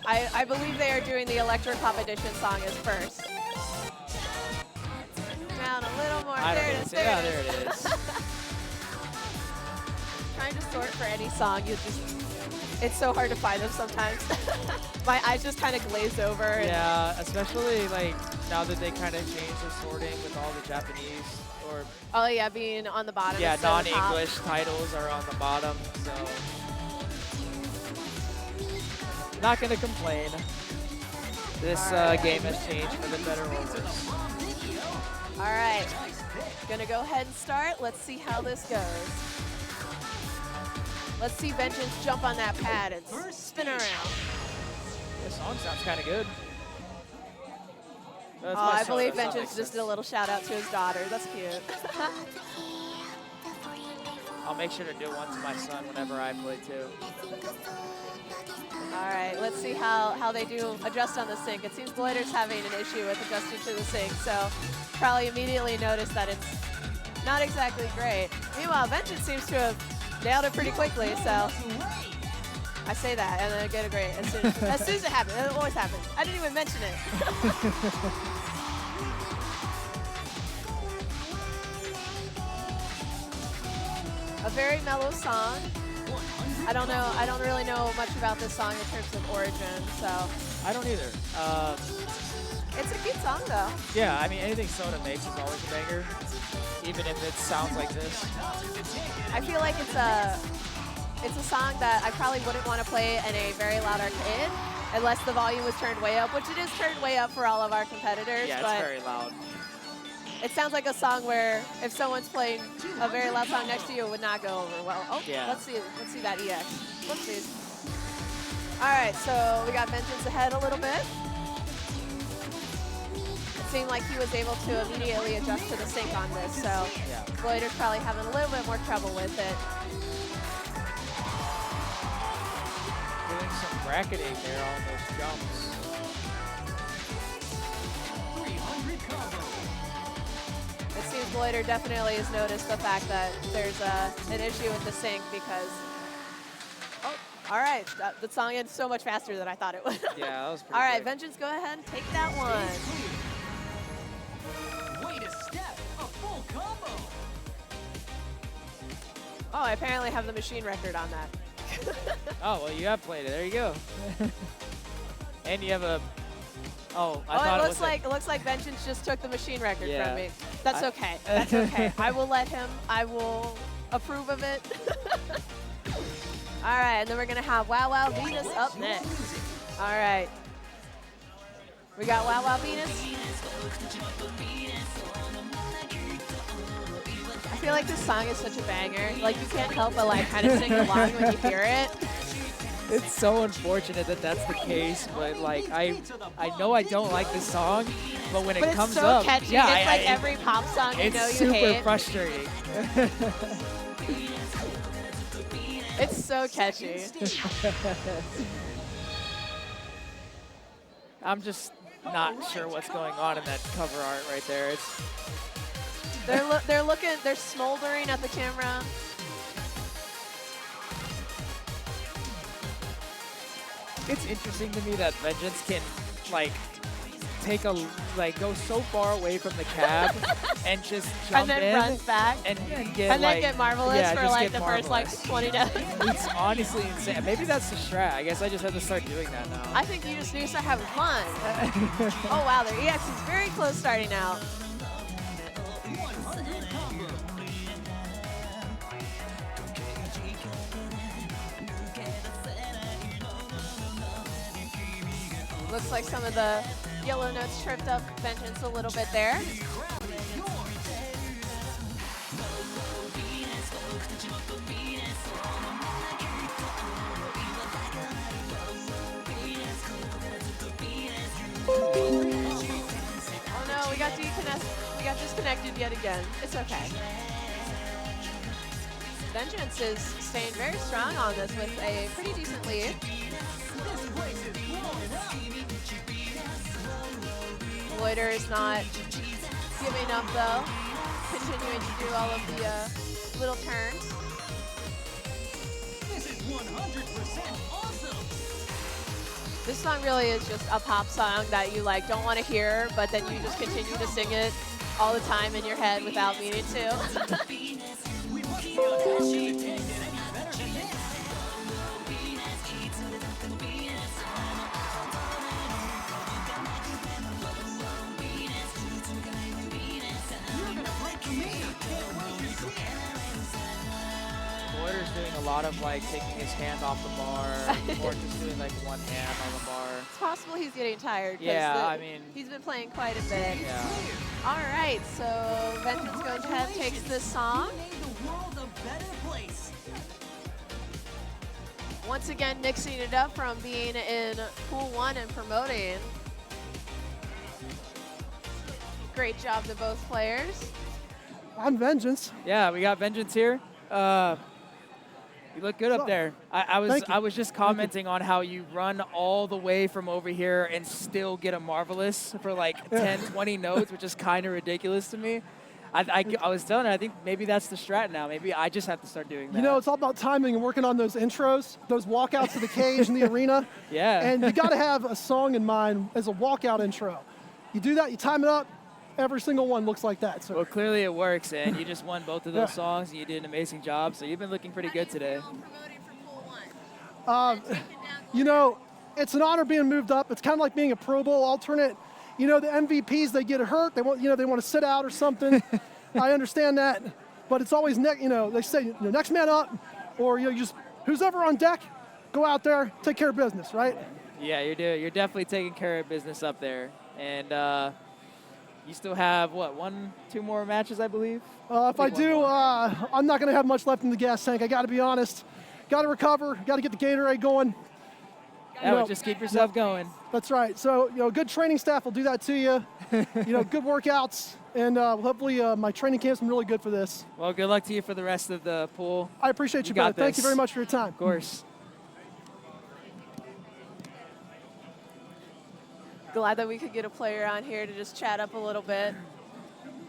I believe they are doing the Electro Pop Edition song as first. Down a little more. I There don't it know. is. Yeah, There it there is. it is. Trying to sort for any song, it's so hard to find them sometimes. My eyes just kind of glaze over. And Yeah, especially like now that they kind of changed the sorting with all the Japanese or oh yeah, being on the bottom. yeah, instead of the top. non-English titles are on the bottom, so not gonna complain. This game has changed for the better or worse. All right, gonna go ahead and start. Let's see how this goes. Let's see Vengeance jump on that pad and spin around. This song sounds kind of good. That's Oh, my I Soda, believe so that Vengeance makes just did a sense. little shout out to his daughter. That's cute. I'll make sure to do one to my son whenever I play too. All right, let's see how they do adjust on the sync. It seems Gloider's having an issue with adjusting to the sync, so probably immediately noticed that it's not exactly great. Meanwhile, Vengeance seems to have nailed it pretty quickly, so I say that and then I get a great as soon as it happens. It always happens. I didn't even mention it. A very mellow song. I don't really know much about this song in terms of origin, so. I don't either. It's a cute song, though. Yeah, I mean, anything Soda makes is always a banger, even if it sounds like this. I feel like it's a song that I probably wouldn't want to play in a very loud arcade unless the volume was turned way up, which it is turned way up for all of our competitors. Yeah, but it's very loud. it sounds like a song where if someone's playing a very loud song next to you, it would not go over well. Oh, Yeah. let's see that EX. Whoopsies. All right, so we got Vengeance ahead a little bit. It seemed like he was able to immediately adjust to the sync on this, so Yeah. Gloider's probably having a little bit more trouble with it. Doing some bracketing there on those jumps. 300 combo. It seems Gloider definitely has noticed the fact that there's an issue with the sync because, oh, all right, the song ends so much faster than I thought it would. Yeah, that was pretty All right, quick. Vengeance, go ahead and take that one. Way to step, a full combo. Oh, I apparently have the machine record on that. Oh, well, you have played it. There you go. And you have a... Oh, I Oh, thought it was looks like Vengeance just took the machine record Yeah. from me. That's okay. That's okay. I will let him. I will approve of it. All right, and then we're gonna have Wow Venus up next. All right. We got Wow Venus. I feel like this song is such a banger. Like you can't help but like kind of sing along when you hear it. It's so unfortunate that that's the case, but like I know I don't like this song, but when But it it's comes so up, catchy. yeah, It's like every pop song you it's know you super hate. frustrating. It's so catchy. I'm just not sure what's going on in that cover art right there. It's They're smoldering at the camera. It's interesting to me that Vengeance can go so far away from the cab and just jump And then in runs back. and get And then get Marvelous yeah, for just like get the first like Marvelous. 20 notes. It's honestly insane. Maybe that's the strat. I guess I just have to start doing that now. I think you just need to start having fun. Oh wow, their EX is very close starting out. 100 combo. Looks like some of the yellow notes tripped up Vengeance a little bit there. Oh no, we got disconnected yet again. It's okay. Vengeance is staying very strong on this with a pretty decent lead. This place is blowing up. Gloider is not giving up though, continuing to do all of the little turns. This is 100% awesome. This song really is just a pop song that you like don't want to hear, but then you just continue to sing it all the time in your head without meaning to. We must be on that sheet. Can't get any better than this. You're gonna break me. Can't wait to see it. Gloider's doing a lot of taking his hand off the bar or just doing one hand on the bar. It's possible he's getting tired. 'cause Yeah, I mean, he's been playing quite a bit. yeah. All right, so Vengeance goes ahead, takes this song. We made the world a better place. Once again, mixing it up from being in Pool 1 and promoting. Great job to both players. I'm Vengeance. Yeah, we got Vengeance here. You look good up there. I Thank you. was just commenting on how you run all the way from over here and still get a Marvelous for 10, 20 notes, which is kind of ridiculous to me. I was telling her, I think maybe that's the strat now. Maybe I just have to start doing that. You know, it's all about timing and working on those intros, those walkouts to the cage in the arena. Yeah. And you got to have a song in mind as a walkout intro. You do that, you time it up, every single one looks like that. So Well, clearly it works, and you just won both of those songs, and you did an amazing job. So you've been looking pretty good today. you know, it's an honor being moved up. It's kind of like being a Pro Bowl alternate. you know, the MVPs, they get hurt. They want, you know, they want to sit out or something. I understand that, but it's always, you know, they say, you know, next man up, or, you know, just who's ever on deck, go out there, take care of business, right? Yeah, you're definitely taking care of business up there. And you still have, what, 2 more matches, I believe? If I do, I'm not going to have much left in the gas tank. I got to be honest. Got to recover. Got to get the Gatorade going. Yeah, just keep yourself going. That's right. So, you know, good training staff will do that to you. You know, good workouts, and hopefully my training camp's been really good for this. Well, good luck to you for the rest of the pool. I appreciate you, brother. Thank you very much for your time. Of course. Glad that we could get a player on here to just chat up a little bit.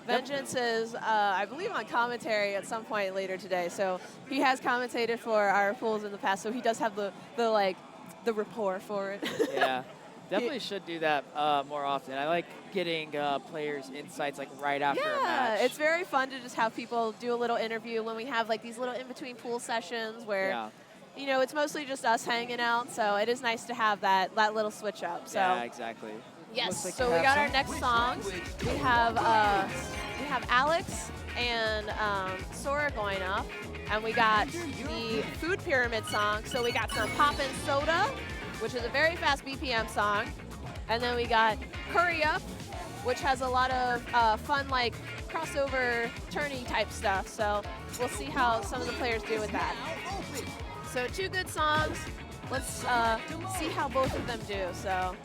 Vengeance is, I believe, on commentary at some point later today. So he has commentated for our pools in the past, so he does have the rapport for it. Yeah, definitely should do that more often. I like getting players' insights like right after a match. Yeah, it's very fun to just have people do a little interview when we have like these little in-between pool sessions where, you know, it's mostly just us hanging out. So it is nice to have that little switch up. So yeah, exactly. yes. Like so we got our next songs. We have Alex and Sora going up, and we got the Food Pyramid song. So we got some Poppin Soda, which is a very fast BPM song, and then we got Hurry Up, which has a lot of fun like crossover tourney type stuff. So we'll see how some of the players do with that. So 2 good songs. Let's see how both of them do. So.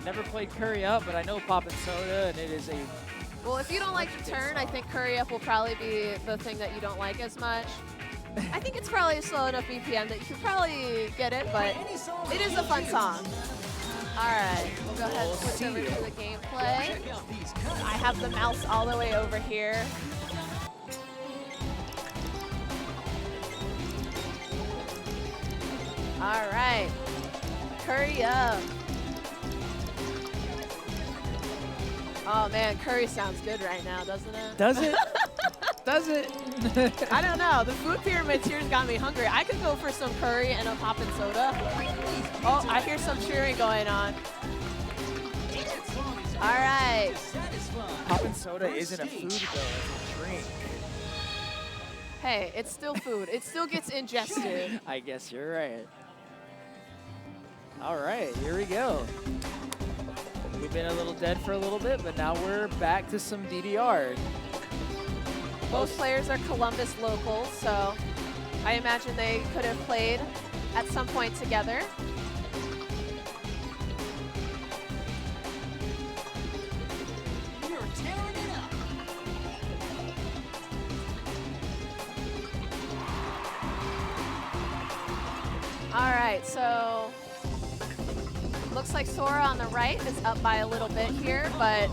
Never played Curry Up, but I know Poppin Soda, and it is a... Well, if you don't like the turn, I think Curry Up will probably be the thing that you don't like as much. I think it's probably a slow enough BPM that you could probably get it, but it is a fun song. All right, we'll go ahead and switch over to the gameplay. I have the mouse all the way over here. All right, Curry Up. Oh man, curry sounds good right now, doesn't it? Does it? Does it? I don't know. The Food Pyramid here's got me hungry. I could go for some curry and a Poppin Soda. Oh, I hear some cheering going on. All right. Poppin Soda isn't a food though, it's a drink. Hey, it's still food. It still gets ingested. I guess you're right. All right, here we go. We've been a little dead for a little bit, but now we're back to some DDR. Both players are Columbus locals, so I imagine they could have played at some point together. You're tearing it up. All right, so looks like Sora on the right is up by a little bit here, but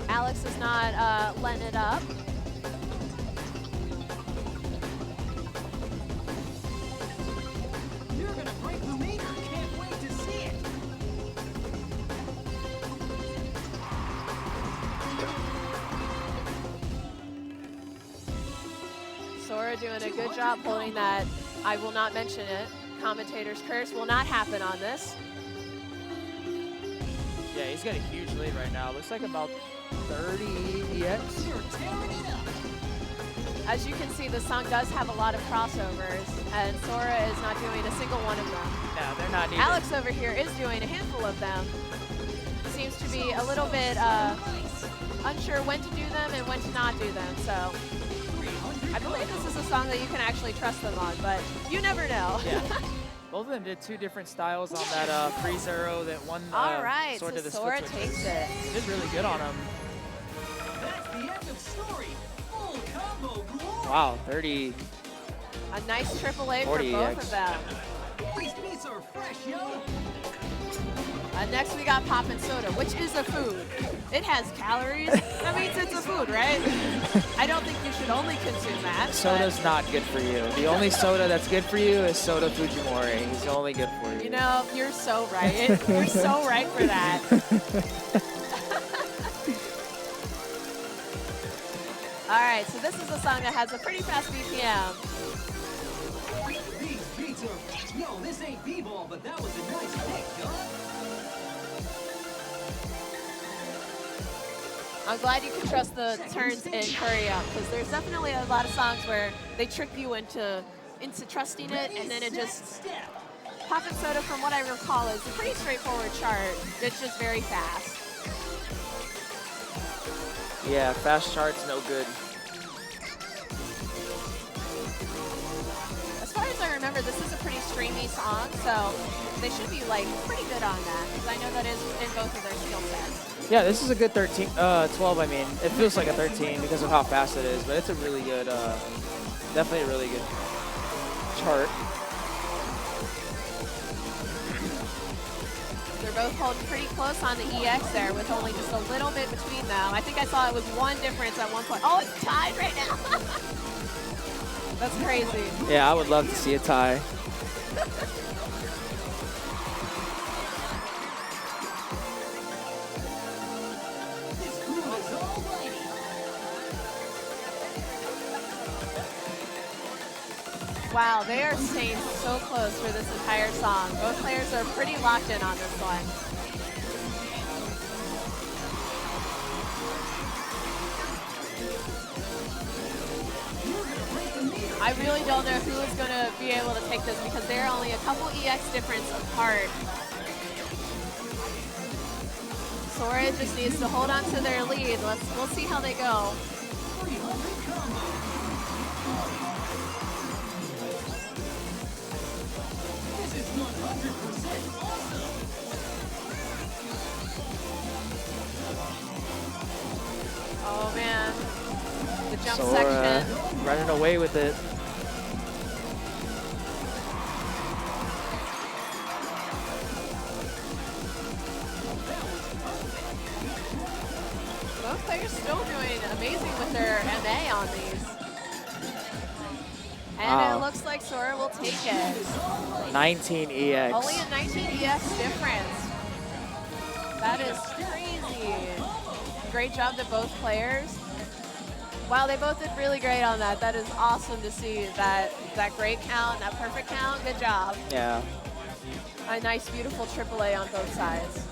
Alex is not letting it up. You're gonna break the meter. Can't wait to see it. Sora doing a good job holding that. I will not mention it. Commentator's curse will not happen on this. Yeah, he's got a huge lead right now. Looks like about 30 EX. You're tearing it up. As you can see, the song does have a lot of crossovers, and Sora is not doing a single one of them. No, they're not neither. Alex over here is doing a handful of them. Seems to be a little bit unsure when to do them and when to not do them, so I believe this is a song that you can actually trust them on, but you never know. Yeah. Both of them did 2 different styles on that freeze arrow that one All right, sort so of the Sora split takes switches. it. Did really good on him. That's the end of story. Full combo glory. Wow, 30. A nice AAA for 40 both EX. of them. These beats are fresh, yo. Next we got Poppin Soda, which is a food. It has calories. That means it's a food, right? I don't think you should only consume that. Soda's not good for you. The only soda that's good for you is Soda Fujimori. He's only good for you. You know, you're so right. You're so right for that. All right, so this is a song that has a pretty fast BPM. These beats are... Yo, this ain't b-ball, but that was a nice pick, yo. I'm glad you can trust the turns in Korea, because there's definitely a lot of songs where they trick you into trusting it, and then it just... Poppin Soda, from what I recall, is a pretty straightforward chart. It's just very fast. Yeah, fast chart's no good. As far as I remember, this is a pretty streamy song, so they should be like pretty good on that, because I know that is in both of their skill sets. Yeah, this is a good 12, I mean. It feels like a 13 because of how fast it is, but it's a really good, definitely a really good chart. They're both holding pretty close on the EX there with only just a little bit between them. I think I saw it was one difference at one point. Oh, it's tied right now. That's crazy. Yeah, I would love to see a tie. Wow, they are staying so close for this entire song. Both players are pretty locked in on this one. I really don't know who is going to be able to take this, because they're only a couple EX difference apart. Sora just needs to hold on to their lead. We'll see how they go. Oh man, the jump Sora section. running away with it. Both players still doing amazing with their MA on these. And Wow. it looks like Sora will take it. 19 EX. Only a 19 EX difference. That is crazy. Great job to both players. Wow, they both did really great on that. That is awesome to see that great count, that perfect count. Good job. Yeah. A nice, beautiful AAA on both sides.